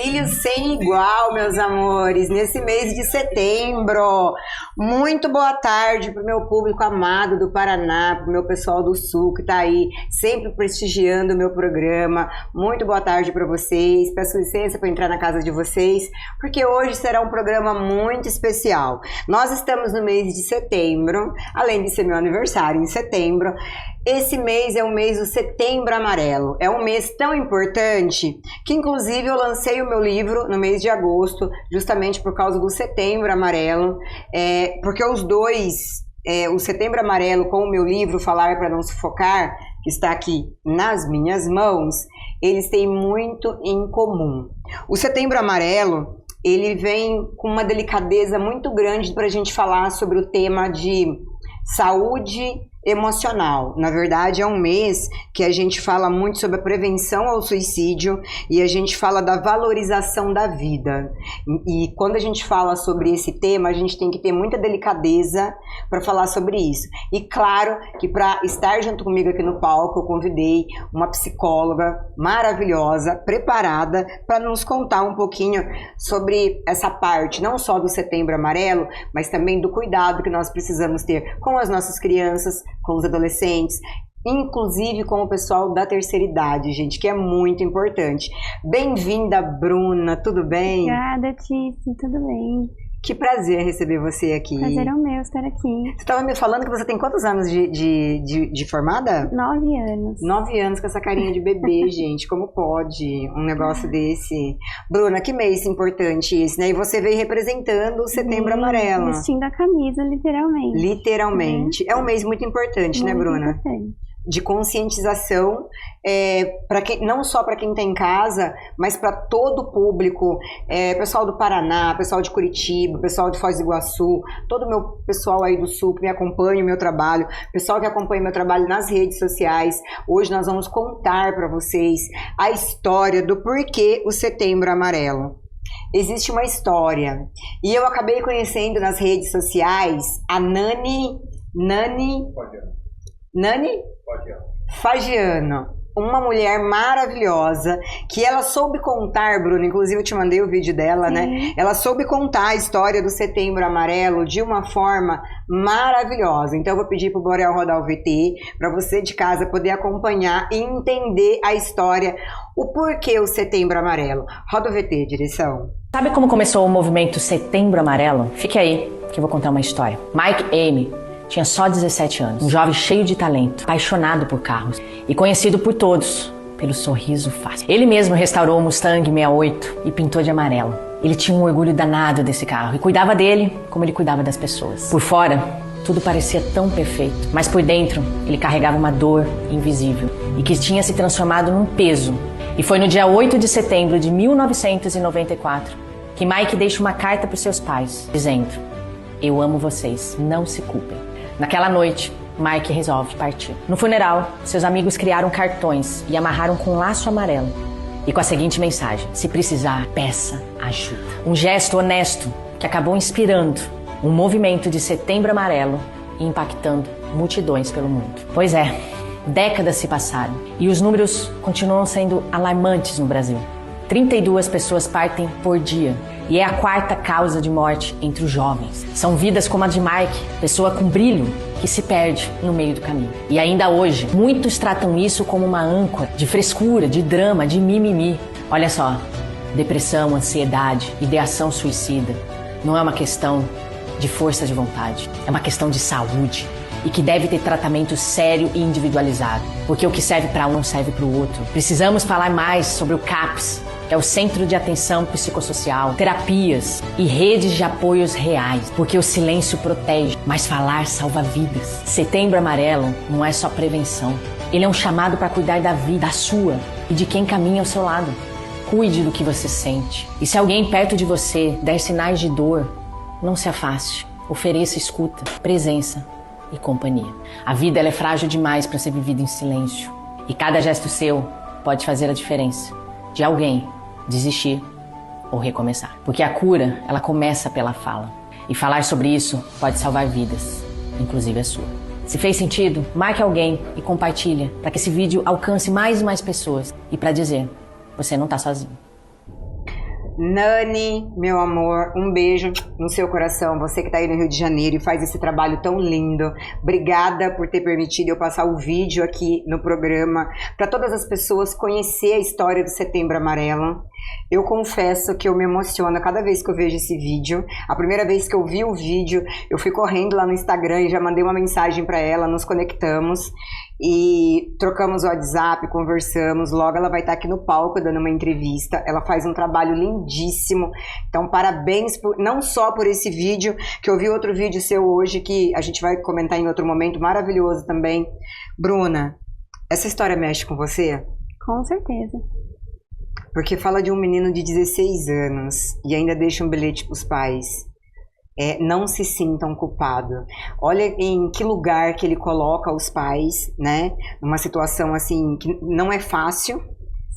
brilho sem igual, meus amores, nesse mês de setembro. Muito boa tarde para o meu público amado do Paraná, para o meu pessoal do Sul que está aí sempre prestigiando o meu programa. Muito boa tarde para vocês. Peço licença para entrar na casa de vocês, porque hoje será um programa muito especial. Nós estamos no mês de setembro, além de ser meu aniversário em setembro. Esse mês é o mês do Setembro Amarelo. É um mês tão importante que, inclusive, eu lancei o meu livro no mês de agosto, justamente por causa do Setembro Amarelo, porque os dois, o Setembro Amarelo com o meu livro Falar para Não Sufocar, que está aqui nas minhas mãos, eles têm muito em comum. O Setembro Amarelo, ele vem com uma delicadeza muito grande para a gente falar sobre o tema de saúde emocional. Na verdade, é um mês que a gente fala muito sobre a prevenção ao suicídio e a gente fala da valorização da vida. E quando a gente fala sobre esse tema, a gente tem que ter muita delicadeza para falar sobre isso. E claro que para estar junto comigo aqui no palco, eu convidei uma psicóloga maravilhosa, preparada para nos contar um pouquinho sobre essa parte, não só do Setembro Amarelo, mas também do cuidado que nós precisamos ter com as nossas crianças, com os adolescentes, inclusive com o pessoal da terceira idade, gente, que é muito importante. Bem-vinda, Bruna, tudo bem? Obrigada, Tice, tudo bem? Que prazer receber você aqui. Prazer é o meu estar aqui. Você estava me falando que você tem quantos anos de formada? 9 anos. 9 anos com essa carinha de bebê, gente, como pode um negócio desse? Bruna, que mês importante esse, né? E você veio representando o Setembro Amarelo. Vestindo a camisa, literalmente. Literalmente. É um mês muito importante, né, Bruna? Importante. De conscientização, não só para quem está em casa, mas para todo o público, pessoal do Paraná, pessoal de Curitiba, pessoal de Foz do Iguaçu, todo o meu pessoal aí do Sul que me acompanha o meu trabalho, pessoal que acompanha o meu trabalho nas redes sociais. Hoje nós vamos contar para vocês a história do porquê o Setembro Amarelo. Existe uma história, e eu acabei conhecendo nas redes sociais a Nani Fagiano, uma mulher maravilhosa, que ela soube contar, Bruno, inclusive eu te mandei o vídeo dela, né? Ela soube contar a história do Setembro Amarelo de uma forma maravilhosa. Então eu vou pedir pro Borel rodar o VT, para você de casa poder acompanhar e entender a história, o porquê o Setembro Amarelo. Roda o VT, direção. Sabe como começou o movimento Setembro Amarelo? Fique aí, que eu vou contar uma história. Mike Amy tinha só 17 anos, um jovem cheio de talento, apaixonado por carros e conhecido por todos pelo sorriso fácil. Ele mesmo restaurou o Mustang 68 e pintou de amarelo. Ele tinha um orgulho danado desse carro e cuidava dele como ele cuidava das pessoas. Por fora, tudo parecia tão perfeito, mas por dentro ele carregava uma dor invisível e que tinha se transformado num peso. E foi no dia 8 de setembro de 1994 que Mike deixa uma carta para os seus pais, dizendo: "Eu amo vocês, não se culpem." Naquela noite, Mike resolve partir. No funeral, seus amigos criaram cartões e amarraram com um laço amarelo. E com a seguinte mensagem: "Se precisar, peça ajuda." Um gesto honesto que acabou inspirando um movimento de Setembro Amarelo e impactando multidões pelo mundo. Pois é, décadas se passaram e os números continuam sendo alarmantes no Brasil. 32 pessoas partem por dia e é a quarta causa de morte entre os jovens. São vidas como a de Mike, pessoa com brilho, que se perde no meio do caminho. E ainda hoje, muitos tratam isso como uma âncora de frescura, de drama, de mimimi. Olha só, depressão, ansiedade, ideação suicida não é uma questão de força de vontade, é uma questão de saúde e que deve ter tratamento sério e individualizado, porque o que serve para um não serve para o outro. Precisamos falar mais sobre o CAPS, que é o Centro de Atenção Psicossocial, terapias e redes de apoios reais, porque o silêncio protege, mas falar salva vidas. Setembro Amarelo não é só prevenção, ele é um chamado para cuidar da vida, da sua e de quem caminha ao seu lado. Cuide do que você sente. E se alguém perto de você der sinais de dor, não se afaste, ofereça escuta, presença e companhia. A vida ela é frágil demais para ser vivida em silêncio, e cada gesto seu pode fazer a diferença de alguém desistir ou recomeçar. Porque a cura, ela começa pela fala. E falar sobre isso pode salvar vidas, inclusive a sua. Se fez sentido, marque alguém e compartilha para que esse vídeo alcance mais e mais pessoas. E para dizer, você não está sozinho. Nani, meu amor, um beijo no seu coração. Você que tá aí no Rio de Janeiro e faz esse trabalho tão lindo. Obrigada por ter permitido eu passar o vídeo aqui no programa para todas as pessoas conhecer a história do Setembro Amarelo. Eu confesso que eu me emociono cada vez que eu vejo esse vídeo. A primeira vez que eu vi o vídeo, eu fui correndo lá no Instagram e já mandei uma mensagem para ela, nos conectamos e trocamos o WhatsApp, conversamos. Logo ela vai estar aqui no palco dando uma entrevista. Ela faz um trabalho lindíssimo. Então parabéns não só por esse vídeo, que eu vi outro vídeo seu hoje que a gente vai comentar em outro momento, maravilhoso também. Bruna, essa história mexe com você? Com certeza. Porque fala de um menino de 16 anos e ainda deixa um bilhete para os pais. Não se sintam culpados. Olha em que lugar que ele coloca os pais, né? Numa situação assim que não é fácil.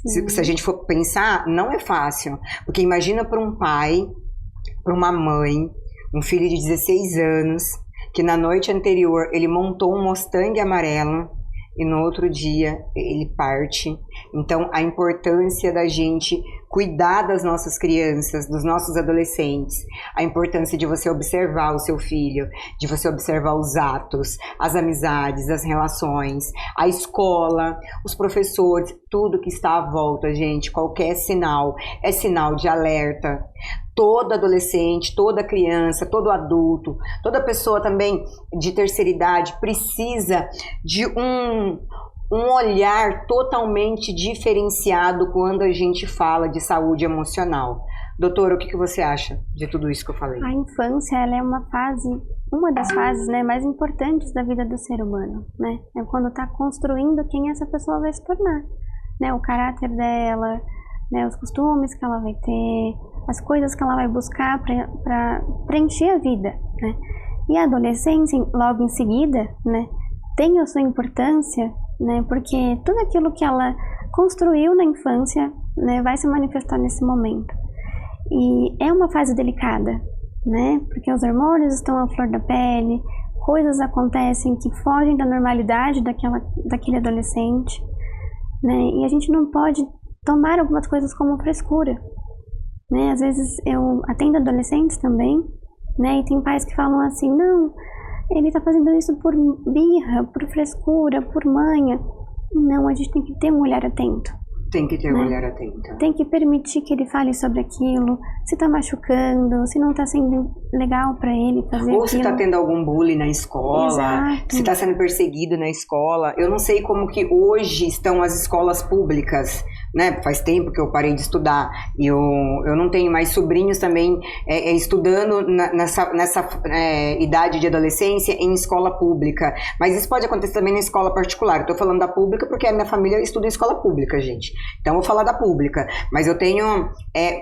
Se a gente for pensar, não é fácil. Porque imagina para um pai, para uma mãe, um filho de 16 anos, que na noite anterior ele montou um Mustang amarelo e no outro dia ele parte. Então a importância da gente cuidar das nossas crianças, dos nossos adolescentes, a importância de você observar o seu filho, de você observar os atos, as amizades, as relações, a escola, os professores, tudo que está à volta, gente. Qualquer sinal é sinal de alerta. Todo adolescente, toda criança, todo adulto, toda pessoa também de terceira idade precisa de um olhar totalmente diferenciado quando a gente fala de saúde emocional. Doutora, o que você acha de tudo isso que eu falei? A infância, ela é uma das fases, né, mais importantes da vida do ser humano, né? É quando está construindo quem essa pessoa vai se tornar, né? O caráter dela, né, os costumes que ela vai ter, as coisas que ela vai buscar para preencher a vida, né? E a adolescência, logo em seguida, né, tem a sua importância, né, porque tudo aquilo que ela construiu na infância, né, vai se manifestar nesse momento. E é uma fase delicada, né, porque os hormônios estão à flor da pele, coisas acontecem que fogem da normalidade daquele adolescente, né, e a gente não pode tomar algumas coisas como frescura, né? Às vezes eu atendo adolescentes também, né? E tem pais que falam assim, não, ele tá fazendo isso por birra, por frescura, por manha. Não, a gente tem que ter um olhar atento. Tem que ter um olhar atento. Tem que permitir que ele fale sobre aquilo, se tá machucando, se não tá sendo legal pra ele fazer Ou aquilo. se tá tendo algum bullying na escola, Exato. se tá sendo perseguido na escola. Eu não sei como que hoje estão as escolas públicas, né? Faz tempo que eu parei de estudar e eu não tenho mais sobrinhos também estudando nessa idade de adolescência em escola pública. Mas isso pode acontecer também na escola particular. Eu tô falando da pública porque a minha família estuda em escola pública, gente. Então eu vou falar da pública. Mas eu tenho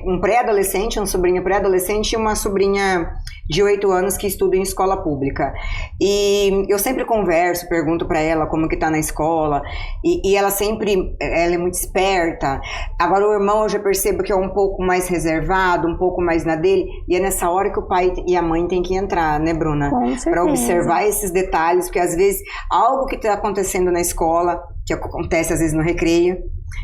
um pré-adolescente, um sobrinho pré-adolescente e uma sobrinha de 8 anos que estuda em escola pública. E eu sempre converso, pergunto pra ela como que tá na escola, e ela é muito esperta. Agora o irmão eu já percebo que é um pouco mais reservado, um pouco mais na dele, e é nessa hora que o pai e a mãe têm que entrar, né, Bruna? Com certeza. Pra observar esses detalhes, porque às vezes algo que tá acontecendo na escola, que acontece às vezes no recreio,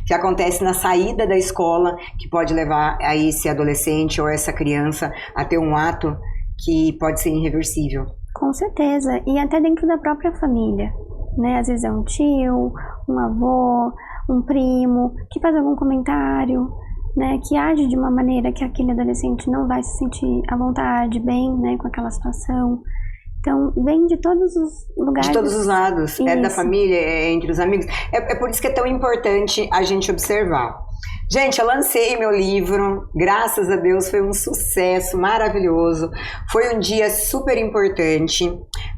que acontece na saída da escola, que pode levar a esse adolescente ou essa criança a ter um ato que pode ser irreversível. Com certeza, e até dentro da própria família, né? Às vezes é um tio, um avô, um primo, que faz algum comentário, né? Que age de uma maneira que aquele adolescente não vai se sentir à vontade, bem, né? Com aquela situação. Então, vem de todos os lugares. De todos os lados. Isso. É da família, é entre os amigos. É por isso que é tão importante a gente observar. Gente, eu lancei meu livro, graças a Deus foi um sucesso maravilhoso, foi um dia super importante.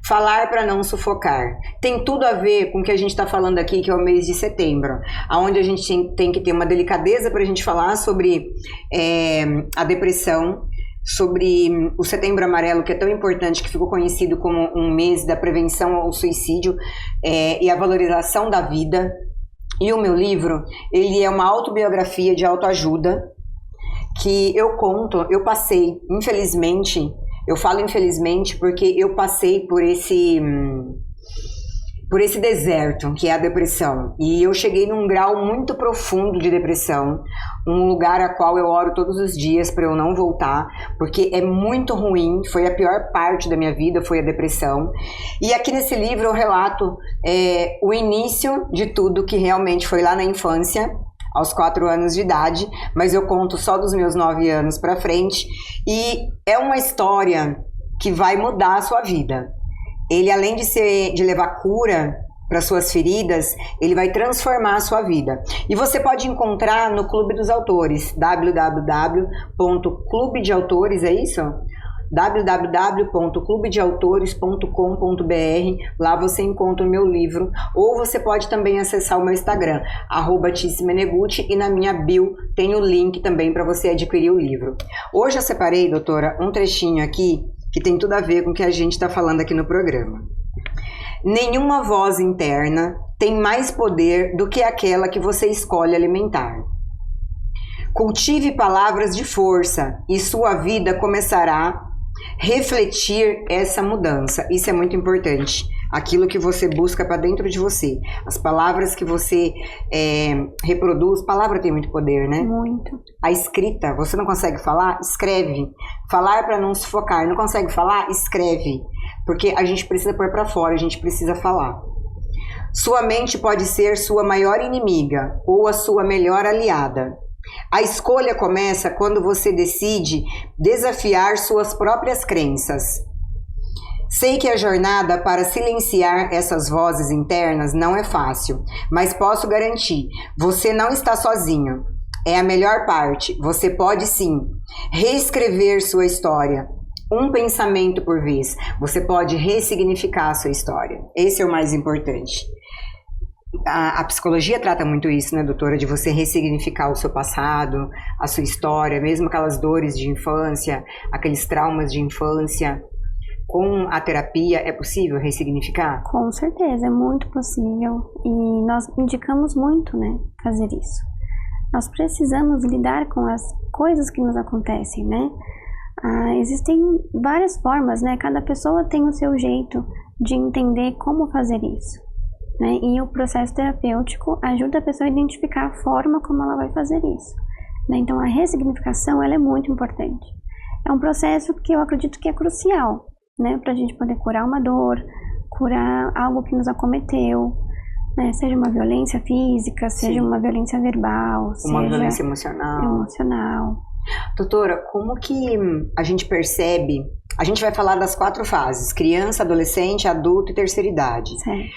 Falar para não sufocar. Tem tudo a ver com o que a gente está falando aqui, que é o mês de setembro, onde a gente tem que ter uma delicadeza para a gente falar sobre a depressão, sobre o Setembro Amarelo, que é tão importante, que ficou conhecido como um mês da prevenção ao suicídio e a valorização da vida. E o meu livro, ele é uma autobiografia de autoajuda que eu passei, infelizmente, eu falo infelizmente porque eu passei por por esse deserto que é a depressão. E eu cheguei num grau muito profundo de depressão, um lugar a qual eu oro todos os dias para eu não voltar, porque é muito ruim, foi a pior parte da minha vida, foi a depressão. E aqui nesse livro eu relato o início de tudo, que realmente foi lá na infância, aos 4 anos de idade, mas eu conto só dos meus 9 anos para frente, e é uma história que vai mudar a sua vida. Ele, além de levar cura para suas feridas, ele vai transformar a sua vida. E você pode encontrar no Clube dos Autores, www.clubedeautores, é isso? www.clubedeautores.com.br. Lá você encontra o meu livro, ou você pode também acessar o meu Instagram, @TiciMenegutti, e na minha bio tem o link também para você adquirir o livro. Hoje eu separei, doutora, um trechinho aqui que tem tudo a ver com o que a gente está falando aqui no programa. Nenhuma voz interna tem mais poder do que aquela que você escolhe alimentar. Cultive palavras de força e sua vida começará a refletir essa mudança. Isso é muito importante. Aquilo que você busca para dentro de você. As palavras que você reproduz. Palavra tem muito poder, né? Muito. A escrita. Você não consegue falar? Escreve. Falar para não sufocar. Não consegue falar? Escreve. Porque a gente precisa pôr para fora, a gente precisa falar. Sua mente pode ser sua maior inimiga ou a sua melhor aliada. A escolha começa quando você decide desafiar suas próprias crenças. Sei que a jornada para silenciar essas vozes internas não é fácil, mas posso garantir, você não está sozinho. É a melhor parte, você pode sim reescrever sua história, um pensamento por vez. Você pode ressignificar a sua história. Esse é o mais importante. A psicologia trata muito isso, né, doutora? De você ressignificar o seu passado, a sua história, mesmo aquelas dores de infância, aqueles traumas de infância. Com a terapia é possível ressignificar? Com certeza, é muito possível. E nós indicamos muito, né, fazer isso. Nós precisamos lidar com as coisas que nos acontecem, né? Existem várias formas, né? Cada pessoa tem o seu jeito de entender como fazer isso, né? E o processo terapêutico ajuda a pessoa a identificar a forma como ela vai fazer isso, né? Então a ressignificação, ela é muito importante. É um processo que eu acredito que é crucial, né? Para a gente poder curar uma dor, curar algo que nos acometeu, né? Seja uma violência física, seja uma violência verbal, uma violência emocional. Doutora, como que a gente percebe? A gente vai falar das 4 fases: criança, adolescente, adulto e terceira idade. Certo.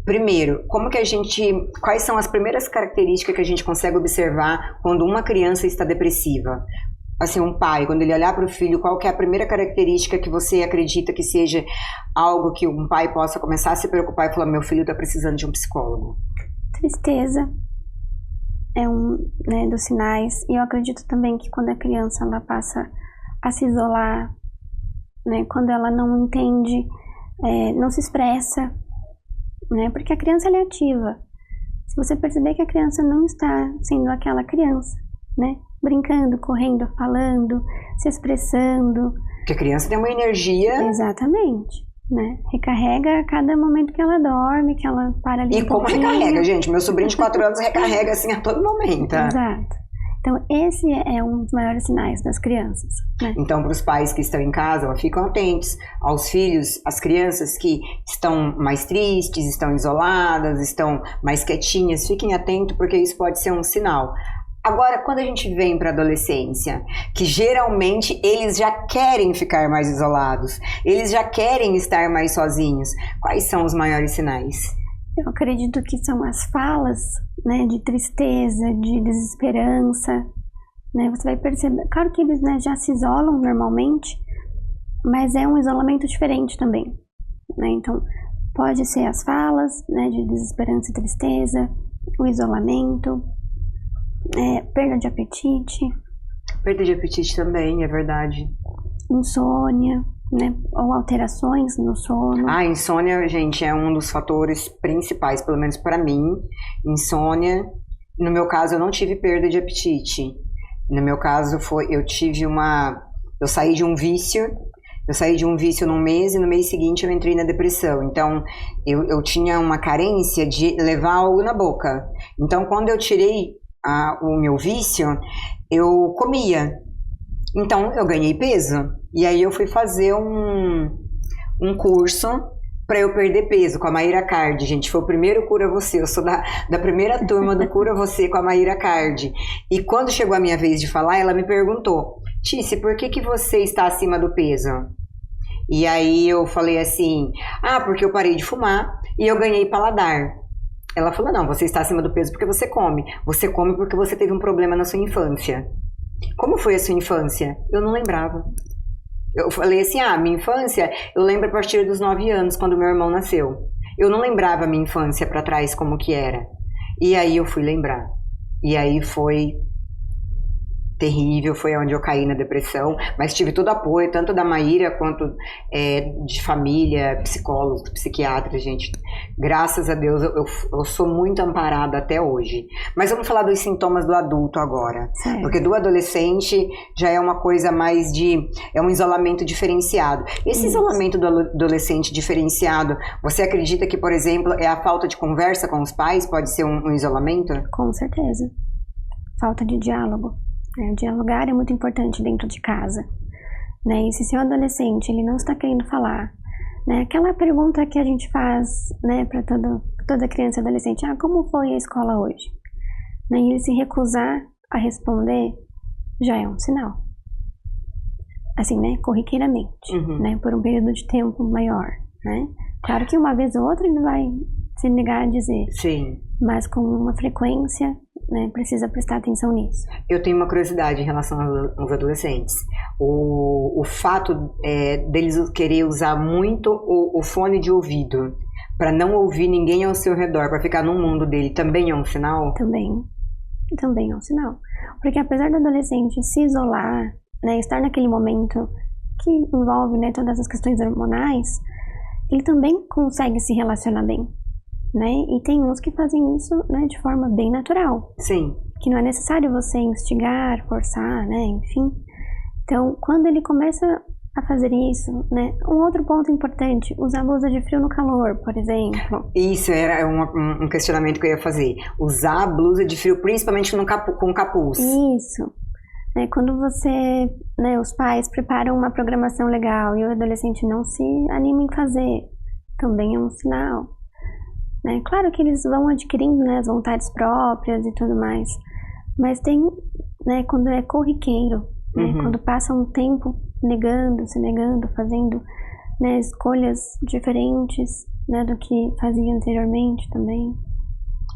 Primeiro, quais são as primeiras características que a gente consegue observar quando uma criança está depressiva? Assim, um pai, quando ele olhar para o filho, qual que é a primeira característica que você acredita que seja algo que um pai possa começar a se preocupar e falar: meu filho está precisando de um psicólogo? Tristeza é um, né, dos sinais. E eu acredito também que quando a criança ela passa a se isolar, né, quando ela não entende, não se expressa, né, porque a criança ela é ativa. Se você perceber que a criança não está sendo aquela criança, né, brincando, correndo, falando, se expressando. Porque a criança tem uma energia... Exatamente. Né? Recarrega a cada momento que ela dorme, que ela para ali. E como recarrega, gente? Meu sobrinho de 4 anos recarrega assim a todo momento. Exato. Então, esse é um dos maiores sinais das crianças, né? Então, para os pais que estão em casa, ficam atentos aos filhos, às crianças que estão mais tristes, estão isoladas, estão mais quietinhas, fiquem atentos, porque isso pode ser um sinal. Agora, quando a gente vem para a adolescência, que geralmente eles já querem ficar mais isolados, eles já querem estar mais sozinhos, quais são os maiores sinais? Eu acredito que são as falas, né, de tristeza, de desesperança, né? Você vai perceber, claro que eles, né, já se isolam normalmente, mas é um isolamento diferente também, né? Então, pode ser as falas, né, de desesperança e tristeza, o isolamento, perda de apetite. Perda de apetite também, é verdade. Insônia, né? Ou alterações no sono. A insônia, gente, é um dos fatores principais, pelo menos para mim. Insônia. No meu caso, eu não tive perda de apetite. No meu caso, eu saí de um vício Eu saí de um vício num mês e no mês seguinte eu entrei na depressão. Então, eu tinha uma carência de levar algo na boca. Então, quando eu tirei o meu vício, eu comia. Então, eu ganhei peso. E aí eu fui fazer um curso para eu perder peso com a Maíra Cardi, gente. Foi o primeiro Cura Você. Eu sou da primeira turma do Cura Você com a Maíra Cardi. E quando chegou a minha vez de falar, ela me perguntou: Tice, por que você está acima do peso? E aí eu falei assim: porque eu parei de fumar e eu ganhei paladar. Ela falou: não, você está acima do peso porque você come. Você come porque você teve um problema na sua infância. Como foi a sua infância? Eu não lembrava. Eu falei assim: minha infância, eu lembro a partir dos 9 anos, quando meu irmão nasceu. Eu não lembrava a minha infância para trás como que era. E aí eu fui lembrar. E aí foi terrível, foi onde eu caí na depressão, mas tive todo apoio, tanto da Maíra quanto de família, psicólogos, psiquiatras, gente. Graças a Deus eu sou muito amparada até hoje. Mas vamos falar dos sintomas do adulto agora, porque do adolescente já é uma coisa mais é um isolamento diferenciado. Esse isolamento do adolescente diferenciado, você acredita que, por exemplo, é a falta de conversa com os pais? Pode ser um isolamento? Com certeza. Falta de diálogo. Dialogar é muito importante dentro de casa, né? E se seu adolescente ele não está querendo falar, né? Aquela pergunta que a gente faz, né, para toda criança e adolescente: como foi a escola hoje? Né? E ele se recusar a responder já é um sinal, assim, né, corriqueiramente, né, por um período de tempo maior, né? Claro que uma vez ou outra ele não vai se negar a dizer, sim, mas com uma frequência, né, precisa prestar atenção nisso. Eu tenho uma curiosidade em relação aos adolescentes. O fato deles querer usar muito o fone de ouvido para não ouvir ninguém ao seu redor, para ficar no mundo dele, também é um sinal? Também é um sinal. Porque apesar do adolescente se isolar, né, estar naquele momento que envolve, né, todas as questões hormonais, ele também consegue se relacionar bem. Né? E tem uns que fazem isso, né, de forma bem natural. Sim. Que não é necessário você instigar, forçar, né, enfim. Então, quando ele começa a fazer isso, né, um outro ponto importante: usar blusa de frio no calor, por exemplo. Isso era um questionamento que eu ia fazer. Usar a blusa de frio, principalmente com capuz. Isso. Quando você, né, os pais preparam uma programação legal e o adolescente não se anima em fazer, também é um sinal. Claro que eles vão adquirindo, né, as vontades próprias e tudo mais, mas tem, né, quando é corriqueiro, né, quando passa um tempo se negando, fazendo, né, escolhas diferentes, né, do que fazia anteriormente também.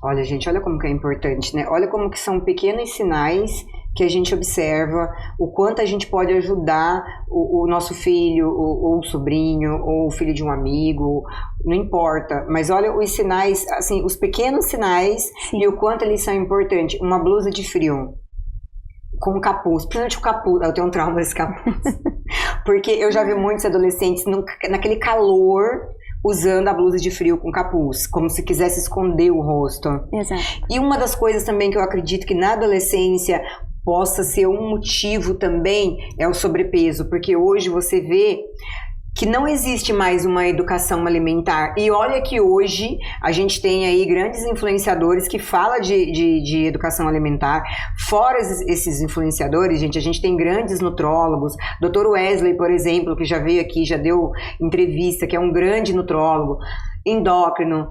Olha, gente, olha como que é importante, né? Olha como que são pequenos sinais que a gente observa, o quanto a gente pode ajudar o nosso filho, ou o sobrinho, ou o filho de um amigo, não importa. Mas olha os sinais, assim, os pequenos sinais. Sim. E o quanto eles são importantes. Uma blusa de frio com capuz, principalmente o capuz. Eu tenho um trauma desse capuz. Porque eu já vi muitos adolescentes naquele calor, usando a blusa de frio com capuz, como se quisesse esconder o rosto. Exato. E uma das coisas também que eu acredito que na adolescência possa ser um motivo também é o sobrepeso, porque hoje você vê que não existe mais uma educação alimentar. E olha que hoje a gente tem aí grandes influenciadores que falam de educação alimentar. Fora esses influenciadores, gente, a gente tem grandes nutrólogos. Dr. Wesley, por exemplo, que já veio aqui, já deu entrevista, que é um grande nutrólogo, endócrino,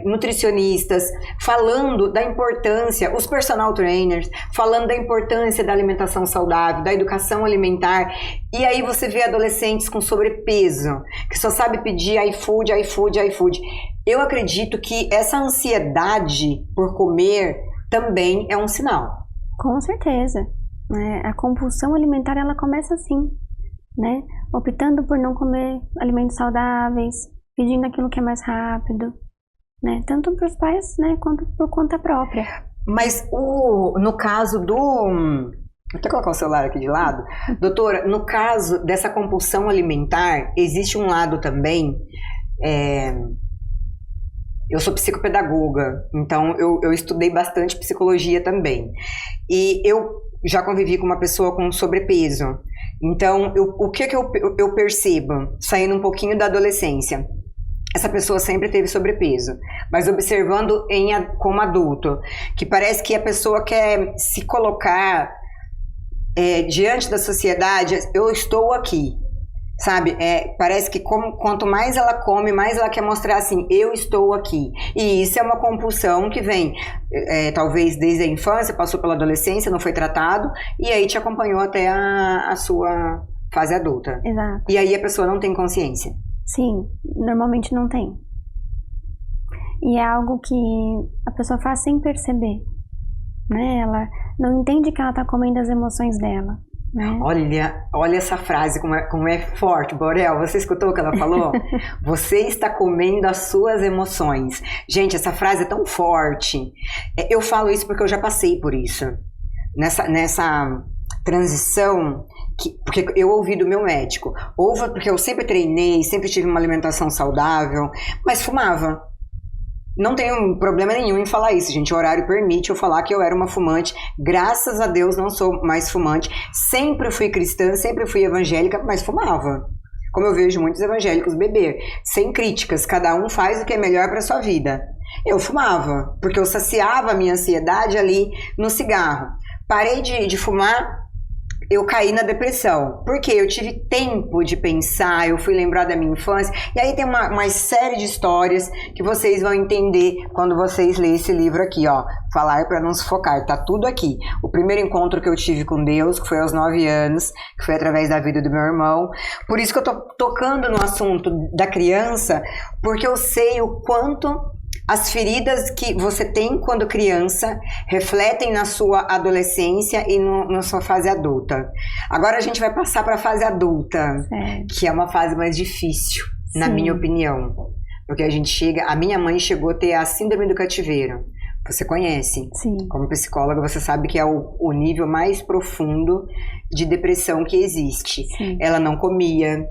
nutricionistas, falando da importância, os personal trainers, falando da importância da alimentação saudável, da educação alimentar. E aí você vê adolescentes com sobrepeso, que só sabe pedir iFood. Eu acredito que essa ansiedade por comer também é um sinal. Com certeza. A compulsão alimentar, ela começa assim, né? Optando por não comer alimentos saudáveis, pedindo aquilo que é mais rápido, né? Tanto para os pais, né, quanto por conta própria. Mas no caso do... Vou até colocar o celular aqui de lado. Doutora, no caso dessa compulsão alimentar, existe um lado também... Eu sou psicopedagoga, então eu estudei bastante psicologia também. E eu já convivi com uma pessoa com sobrepeso. Então, o que eu percebo, saindo um pouquinho da adolescência? Essa pessoa sempre teve sobrepeso, mas observando como adulto, que parece que a pessoa quer se colocar diante da sociedade, eu estou aqui, sabe? Parece que quanto mais ela come, mais ela quer mostrar assim, eu estou aqui. E isso é uma compulsão que vem, talvez desde a infância, passou pela adolescência, não foi tratado, e aí te acompanhou até a sua fase adulta. Exato. E aí a pessoa não tem consciência. Sim, normalmente não tem. E é algo que a pessoa faz sem perceber, né? Ela não entende que ela está comendo as emoções dela, né? Olha essa frase, como é forte, Borel. Você escutou o que ela falou? Você está comendo as suas emoções. Gente, essa frase é tão forte. Eu falo isso porque eu já passei por isso. Nessa transição, porque eu ouvi do meu médico, porque eu sempre treinei, sempre tive uma alimentação saudável, mas fumava. Não tenho problema nenhum em falar isso, gente. O horário permite eu falar que eu era uma fumante. Graças a Deus não sou mais fumante. Sempre fui cristã, sempre fui evangélica, mas fumava. Como eu vejo muitos evangélicos beber. Sem críticas, cada um faz o que é melhor para sua vida. Eu fumava, porque eu saciava a minha ansiedade ali no cigarro. Parei de fumar, eu caí na depressão, porque eu tive tempo de pensar, eu fui lembrar da minha infância, e aí tem uma série de histórias que vocês vão entender quando vocês lerem esse livro aqui, ó, Falar para Não Sufocar, tá tudo aqui. O primeiro encontro que eu tive com Deus, que foi aos 9 anos, que foi através da vida do meu irmão, por isso que eu tô tocando no assunto da criança, porque eu sei o quanto as feridas que você tem quando criança refletem na sua adolescência e na sua fase adulta. Agora a gente vai passar para a fase adulta, que é uma fase mais difícil, na minha opinião. Porque a minha mãe chegou a ter a síndrome do cativeiro. Você conhece? Sim. Como psicóloga, você sabe que é o nível mais profundo de depressão que existe. Sim. Ela não comia.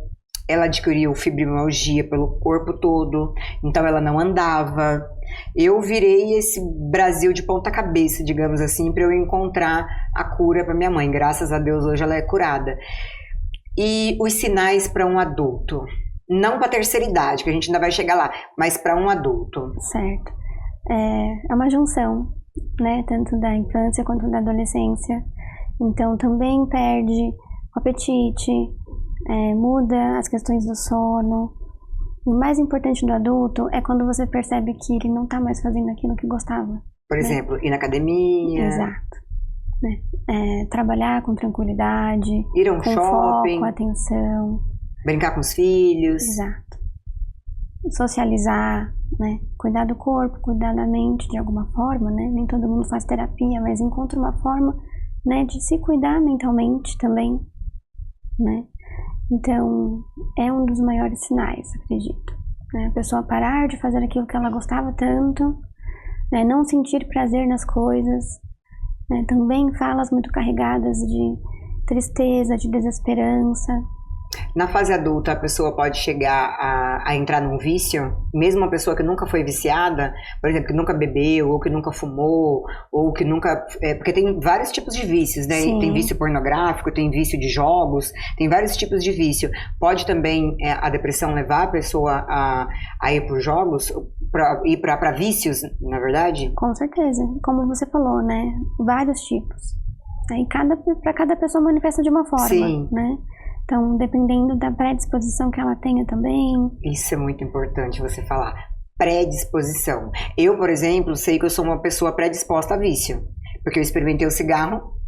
Ela adquiriu fibromialgia pelo corpo todo, então ela não andava. Eu virei esse Brasil de ponta cabeça, digamos assim, para eu encontrar a cura para minha mãe. Graças a Deus hoje ela é curada. E os sinais para um adulto, não para a terceira idade, que a gente ainda vai chegar lá, mas para um adulto. Certo. É uma junção, né, tanto da infância quanto da adolescência. Então também perde o apetite, muda as questões do sono. O mais importante do adulto é quando você percebe que ele não está mais fazendo aquilo que gostava. Por exemplo, ir na academia. Exato. Né? Trabalhar com tranquilidade, ir a um com shopping, foco, atenção. Brincar com os filhos. Exato. Socializar, né? Cuidar do corpo, cuidar da mente de alguma forma, né? Nem todo mundo faz terapia, mas encontra uma forma, né, de se cuidar mentalmente também, né? Então, é um dos maiores sinais, acredito. Né? A pessoa parar de fazer aquilo que ela gostava tanto, né? Não sentir prazer nas coisas, né? Também falas muito carregadas de tristeza, de desesperança. Na fase adulta, a pessoa pode chegar a entrar num vício, mesmo uma pessoa que nunca foi viciada, por exemplo, que nunca bebeu, ou que nunca fumou, ou que nunca... porque tem vários tipos de vícios, né? Sim. Tem vício pornográfico, tem vício de jogos, tem vários tipos de vício. Pode também a depressão levar a pessoa a ir para os jogos, ir para vícios, na verdade? Com certeza. Como você falou, né? Vários tipos. Aí para cada pessoa manifesta de uma forma. Sim. Né? Então, dependendo da predisposição que ela tenha também. Isso é muito importante você falar. Predisposição. Eu, por exemplo, sei que eu sou uma pessoa predisposta a vício. Porque eu experimentei o cigarro,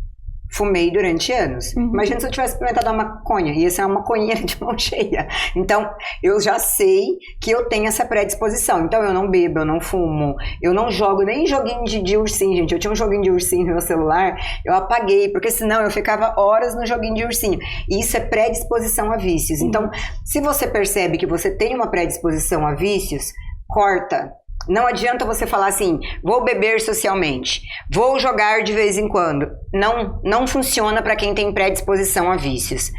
fumei durante anos. Imagina se eu tivesse experimentado a maconha. Ia ser uma maconheira de mão cheia. Então, eu já sei que eu tenho essa predisposição. Então, eu não bebo, eu não fumo. Eu não jogo nem joguinho de ursinho, gente. Eu tinha um joguinho de ursinho no meu celular. Eu apaguei, porque senão eu ficava horas no joguinho de ursinho. E isso é predisposição a vícios. Então, se você percebe que você tem uma predisposição a vícios, corta. Não adianta você falar assim, vou beber socialmente, vou jogar de vez em quando. Não funciona para quem tem predisposição a vícios.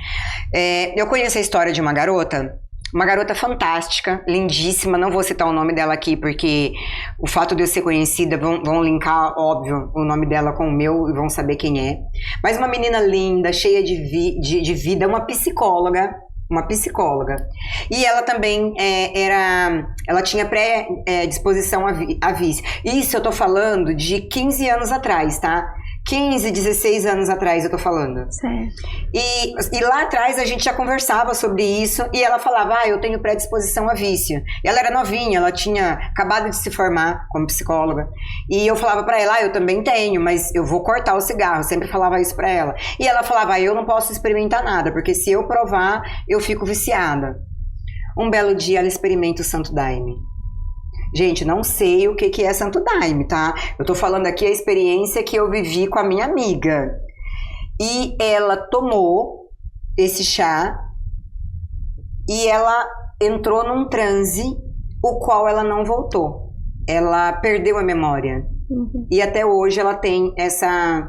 Eu conheço a história de uma garota Uma garota fantástica, lindíssima, não vou citar o nome dela aqui, porque o fato de eu ser conhecida, vão linkar, óbvio, o nome dela com o meu e vão saber quem é. Mas uma menina linda, cheia de vida, uma psicóloga. E ela também ela tinha pré-disposição a vício. Isso eu tô falando de 15 anos atrás, tá? 15, 16 anos atrás eu tô falando. Certo. E lá atrás a gente já conversava sobre isso e ela falava, eu tenho predisposição a vício. E ela era novinha, ela tinha acabado de se formar como psicóloga. E eu falava pra ela, eu também tenho, mas eu vou cortar o cigarro. Eu sempre falava isso pra ela. E ela falava, eu não posso experimentar nada, porque se eu provar, eu fico viciada. Um belo dia ela experimenta o Santo Daime. Gente, não sei o que é Santo Daime, tá? Eu tô falando aqui a experiência que eu vivi com a minha amiga. E ela tomou esse chá e ela entrou num transe, o qual ela não voltou. Ela perdeu a memória. Uhum. E até hoje ela tem essa...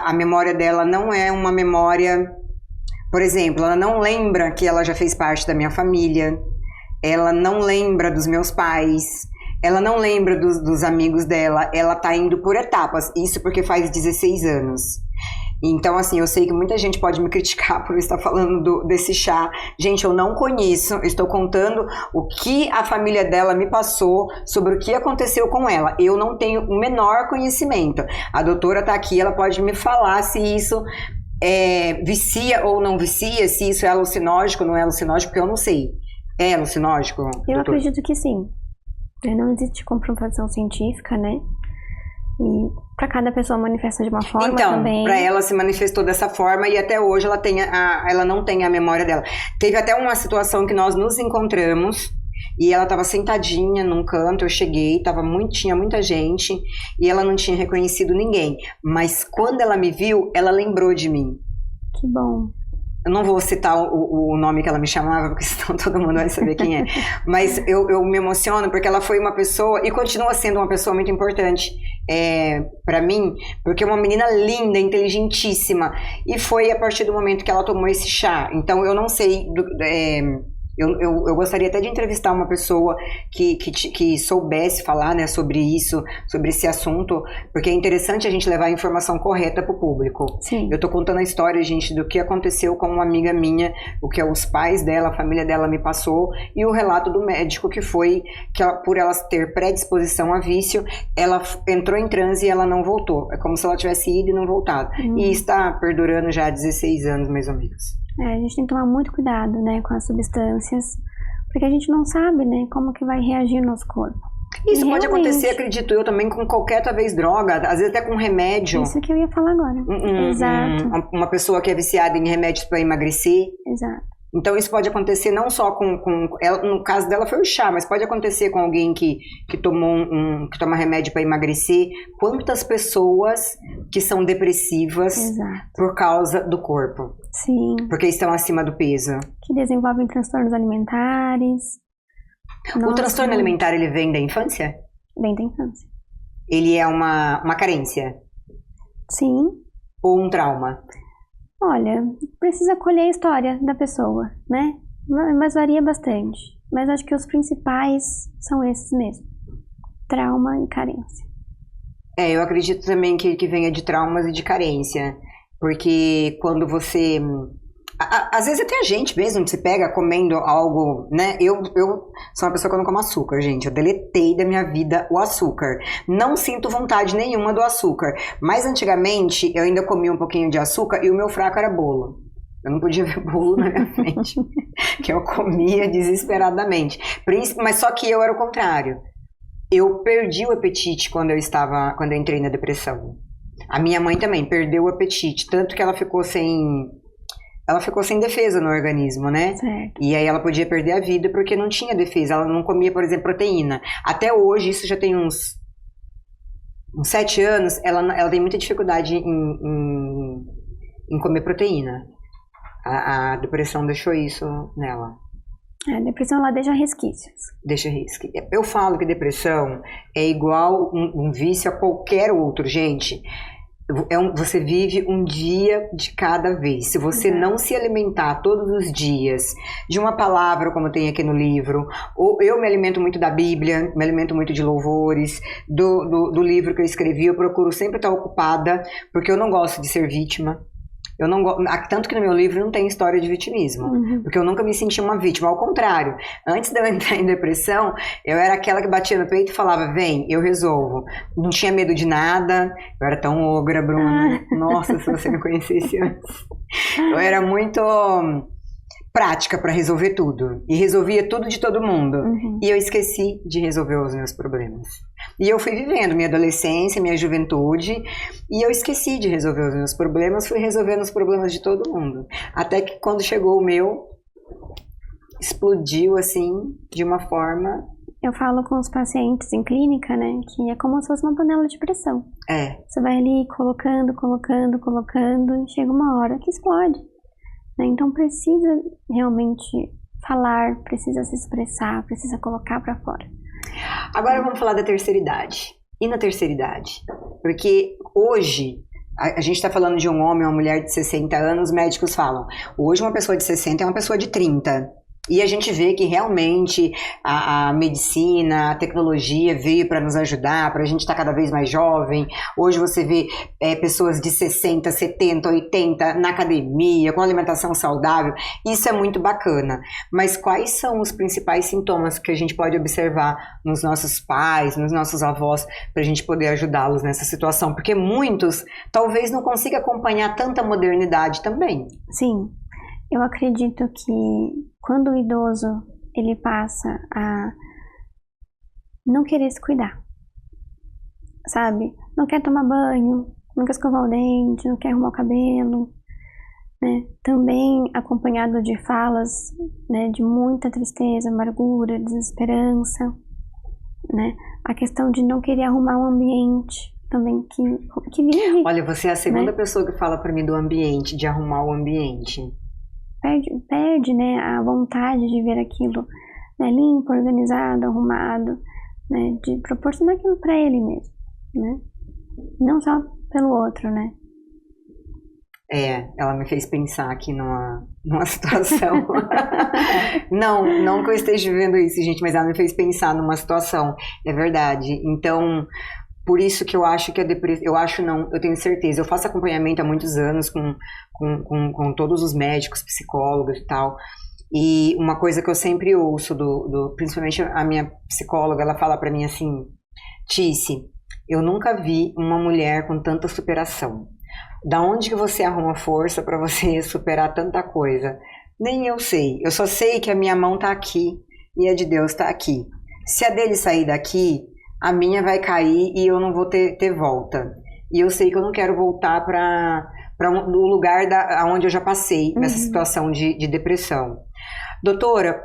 a memória dela não é uma memória... Por exemplo, ela não lembra que ela já fez parte da minha família. Ela não lembra dos meus pais, ela não lembra dos amigos dela, ela tá indo por etapas, isso porque faz 16 anos. Então, assim, eu sei que muita gente pode me criticar por eu estar falando desse chá. Gente, eu não conheço, eu estou contando o que a família dela me passou sobre o que aconteceu com ela. Eu não tenho o menor conhecimento. A doutora tá aqui, ela pode me falar se isso... vicia ou não vicia, se isso é alucinógeno ou não é alucinógeno, porque eu não sei. É alucinógeno? Eu acredito que sim. Não existe comprovação científica, né? E para cada pessoa manifesta de uma forma também. Então, para ela se manifestou dessa forma e até hoje ela não tem a memória dela. Teve até uma situação que nós nos encontramos e ela estava sentadinha num canto, eu cheguei, tinha muita gente e ela não tinha reconhecido ninguém. Mas quando ela me viu, ela lembrou de mim. Que bom. Eu não vou citar o nome que ela me chamava, porque senão todo mundo vai saber quem é. Mas eu me emociono porque ela foi uma pessoa, e continua sendo uma pessoa muito importante pra mim, porque é uma menina linda, inteligentíssima. E foi a partir do momento que ela tomou esse chá. Então eu não sei... Eu gostaria até de entrevistar uma pessoa que soubesse falar, né, sobre isso, sobre esse assunto, porque é interessante a gente levar a informação correta para o público. Sim. Eu tô contando a história, gente, do que aconteceu com uma amiga minha, o que os pais dela, a família dela me passou, e o relato do médico que foi que por ela ter predisposição a vício, ela entrou em transe e ela não voltou. É como se ela tivesse ido e não voltado. E está perdurando já há 16 anos, mais ou menos. A gente tem que tomar muito cuidado, né, com as substâncias, porque a gente não sabe, né, como que vai reagir o nosso corpo. Isso pode acontecer, acredito eu, também com qualquer, talvez, droga, às vezes até com remédio. Isso que eu ia falar agora. Exato. Uma pessoa que é viciada em remédios para emagrecer. Exato. Então isso pode acontecer não só com ela, no caso dela foi o chá, mas pode acontecer com alguém que que toma remédio para emagrecer. Quantas pessoas que são depressivas por causa do corpo? Sim. Porque estão acima do peso. Que desenvolvem transtornos alimentares. O transtorno alimentar, ele vem da infância? Vem da infância. Ele é uma carência? Sim. Ou um trauma? Olha, precisa colher a história da pessoa, né? Mas varia bastante. Mas acho que os principais são esses mesmo. Trauma e carência. Eu acredito também que venha de traumas e de carência. Porque quando você... Às vezes até a gente mesmo se pega comendo algo, né? Eu sou uma pessoa que eu não como açúcar, gente. Eu deletei da minha vida o açúcar. Não sinto vontade nenhuma do açúcar. Mas antigamente eu ainda comia um pouquinho de açúcar e o meu fraco era bolo. Eu não podia ver bolo na minha frente. Que eu comia desesperadamente. Mas só que eu era o contrário. Eu perdi o apetite quando eu entrei na depressão. A minha mãe também perdeu o apetite. Tanto que ela ficou sem defesa no organismo, né? Certo. E aí ela podia perder a vida porque não tinha defesa. Ela não comia, por exemplo, proteína. Até hoje, isso já tem uns 7 anos, ela tem muita dificuldade em comer proteína. A depressão deixou isso nela. A depressão, ela deixa resquícios. Deixa resquícios. Eu falo que depressão é igual um vício a qualquer outro, gente. Você vive um dia de cada vez. Se você não se alimentar todos os dias de uma palavra, como tem aqui no livro, ou eu me alimento muito da Bíblia, me alimento muito de louvores, do livro que eu escrevi, eu procuro sempre estar ocupada, porque eu não gosto de ser vítima. Eu não tanto que no meu livro não tem história de vitimismo, porque eu nunca me senti uma vítima, ao contrário, antes de eu entrar em depressão, eu era aquela que batia no peito e falava, vem, eu resolvo, não tinha medo de nada, eu era tão ogra, Bruna, nossa, se você me conhecesse antes, eu era muito prática para resolver tudo, e resolvia tudo de todo mundo, e eu esqueci de resolver os meus problemas. E eu fui vivendo minha adolescência, minha juventude, e eu esqueci de resolver os meus problemas, fui resolvendo os problemas de todo mundo. Até que quando chegou o meu, explodiu assim, de uma forma... Eu falo com os pacientes em clínica, né, que é como se fosse uma panela de pressão. Você vai ali colocando, e chega uma hora que explode. Né? Então precisa realmente falar, precisa se expressar, precisa colocar para fora. Agora vamos falar da terceira idade. E na terceira idade? Porque hoje, a gente está falando de um homem ou uma mulher de 60 anos, os médicos falam, hoje uma pessoa de 60 é uma pessoa de 30. E a gente vê que realmente a medicina, a tecnologia veio para nos ajudar, para a gente estar cada vez mais jovem. Hoje você vê pessoas de 60, 70, 80 na academia, com alimentação saudável. Isso é muito bacana. Mas quais são os principais sintomas que a gente pode observar nos nossos pais, nos nossos avós, para a gente poder ajudá-los nessa situação? Porque muitos talvez não consigam acompanhar tanta modernidade também. Sim. Eu acredito que quando o idoso ele passa a não querer se cuidar, sabe? Não quer tomar banho, não quer escovar o dente, não quer arrumar o cabelo, né? Também acompanhado de falas, né, de muita tristeza, amargura, desesperança, né? A questão de não querer arrumar o ambiente também que vive. Olha, você é a segunda pessoa que fala para mim do ambiente, de arrumar o ambiente. Perde, né, a vontade de ver aquilo, né, limpo, organizado, arrumado, né, de proporcionar aquilo para ele mesmo, né, não só pelo outro, né. Ela me fez pensar aqui numa situação, não que eu esteja vivendo isso, gente, mas ela me fez pensar numa situação, é verdade, então... Por isso que eu acho que a depressão... Eu tenho certeza. Eu faço acompanhamento há muitos anos com todos os médicos, psicólogos e tal. E uma coisa que eu sempre ouço, principalmente a minha psicóloga, ela fala pra mim assim, Tice, eu nunca vi uma mulher com tanta superação. Da onde que você arruma força pra você superar tanta coisa? Nem eu sei. Eu só sei que a minha mão tá aqui e a de Deus tá aqui. Se a dele sair daqui... a minha vai cair e eu não vou ter volta. E eu sei que eu não quero voltar para o lugar onde eu já passei nessa situação de depressão. Doutora,